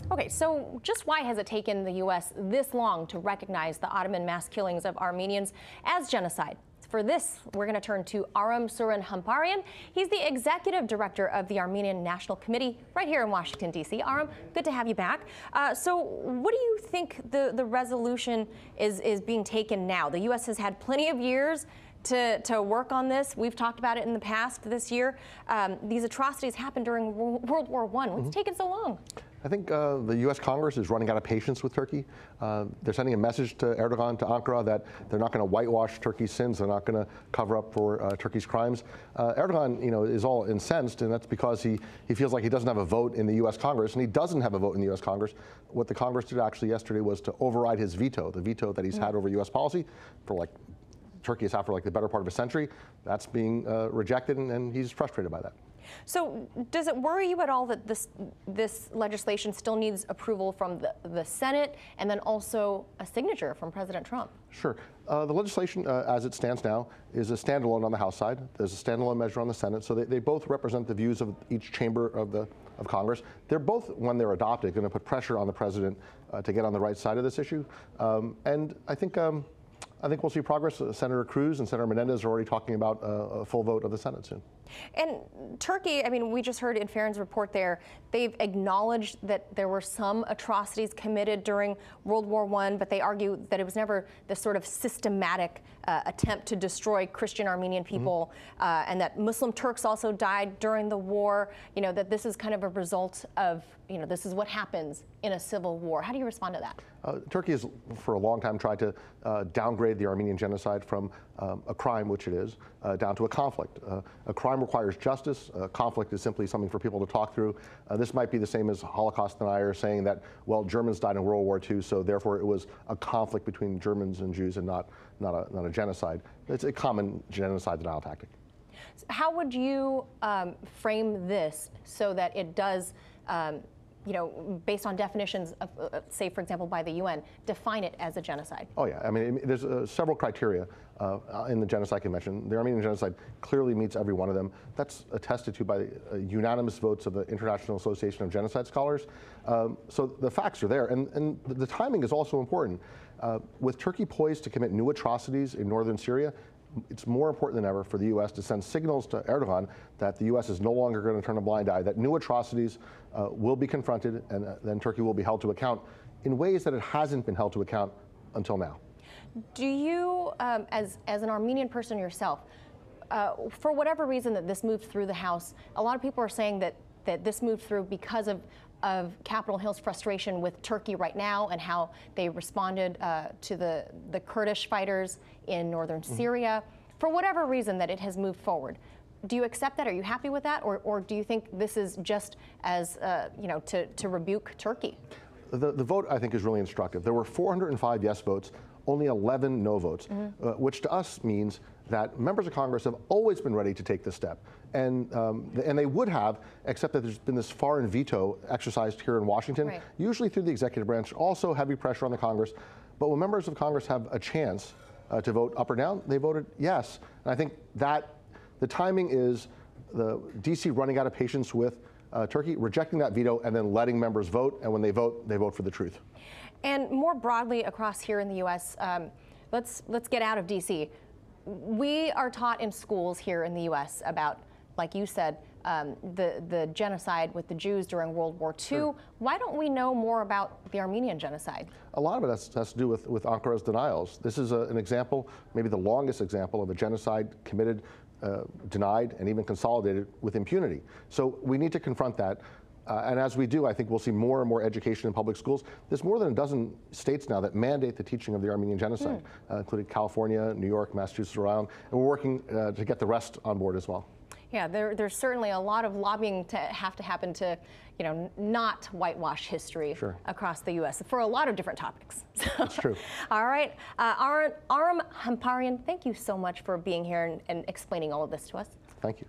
Okay, so just why has it taken the U.S. this long to recognize the Ottoman mass killings of Armenians as genocide? For this, we're going to turn to Aram Hamparian. He's the executive director of the Armenian National Committee right here in Washington, D.C. Aram, good to have you back. So what do you think the resolution is being taken now? The U.S. has had plenty of years to work on this. We've talked about it in the past this year. These atrocities happened during World War I. What's taken so long? I think the U.S. Congress is running out of patience with Turkey. They're sending a message to Erdogan, to Ankara, that they're not going to whitewash Turkey's sins. They're not going to cover up for Turkey's crimes. Erdogan, is all incensed, and that's because he feels like he doesn't have a vote in the U.S. Congress, and he doesn't have a vote in the U.S. Congress. What the Congress did actually yesterday was to override his veto, the veto that he's had over U.S. policy for Turkey has had for the better part of a century. That's being rejected, and he's frustrated by that. So does it worry you at all that this legislation still needs approval from the Senate and then also a signature from President Trump? Sure. The legislation, as it stands now, is a standalone on the House side. There's a standalone measure on the Senate. So they both represent the views of each chamber of Congress. They're both, when they're adopted, going to put pressure on the president to get on the right side of this issue. And I think we'll see progress. Senator Cruz and Senator Menendez are already talking about a full vote of the Senate soon. And Turkey, we just heard in Farron's report there, they've acknowledged that there were some atrocities committed during World War I, but they argue that it was never this sort of systematic attempt to destroy Christian Armenian people, and that Muslim Turks also died during the war, that this is kind of a result of, this is what happens in a civil war. How do you respond to that? Turkey has, for a long time, tried to downgrade the Armenian Genocide from a crime, which it is, down to a conflict. A crime requires justice. Conflict is simply something for people to talk through. This might be the same as Holocaust deniers saying that, well, Germans died in World War II, so therefore it was a conflict between Germans and Jews and not a genocide. It's a common genocide denial tactic. How would you frame this so that it does, based on definitions of, say, for example, by the UN, define it as a genocide? Oh, yeah. There's several criteria in the Genocide Convention. The Armenian Genocide clearly meets every one of them. That's attested to by unanimous votes of the International Association of Genocide Scholars. So the facts are there. And the timing is also important. With Turkey poised to commit new atrocities in northern Syria, it's more important than ever for the U.S. to send signals to Erdogan that the U.S. is no longer going to turn a blind eye, that new atrocities will be confronted, and then Turkey will be held to account in ways that it hasn't been held to account until now. Do you, as an Armenian person yourself, for whatever reason that this moved through the House, a lot of people are saying that this moved through because of Capitol Hill's frustration with Turkey right now and how they responded to the Kurdish fighters in northern Syria. For whatever reason that it has moved forward, do you accept that? Are you happy with that? Or do you think this is just as, to rebuke Turkey? The vote, I think, is really instructive. There were 405 yes votes, only 11 no votes, which to us means that members of Congress have always been ready to take this step. And they would have, except that there's been this foreign veto exercised here in Washington, usually through the executive branch, also heavy pressure on the Congress. But when members of Congress have a chance to vote up or down, they voted yes. And I think that the timing is the D.C. running out of patience with Turkey, rejecting that veto, and then letting members vote. And when they vote for the truth. And more broadly across here in the U.S., let's get out of D.C. We are taught in schools here in the U.S. about, like you said, the genocide with the Jews during World War II. Sure. Why don't we know more about the Armenian genocide? A lot of it has to do with Ankara's denials. This is an example, maybe the longest example of a genocide committed, denied, and even consolidated with impunity. So we need to confront that. And as we do, I think we'll see more and more education in public schools. There's more than a dozen states now that mandate the teaching of the Armenian Genocide, including California, New York, Massachusetts, Rhode Island, and we're working to get the rest on board as well. Yeah, there's certainly a lot of lobbying to happen to, not whitewash history across the U.S. for a lot of different topics. That's true. All right, Aram Hamparian, thank you so much for being here and explaining all of this to us. Thank you.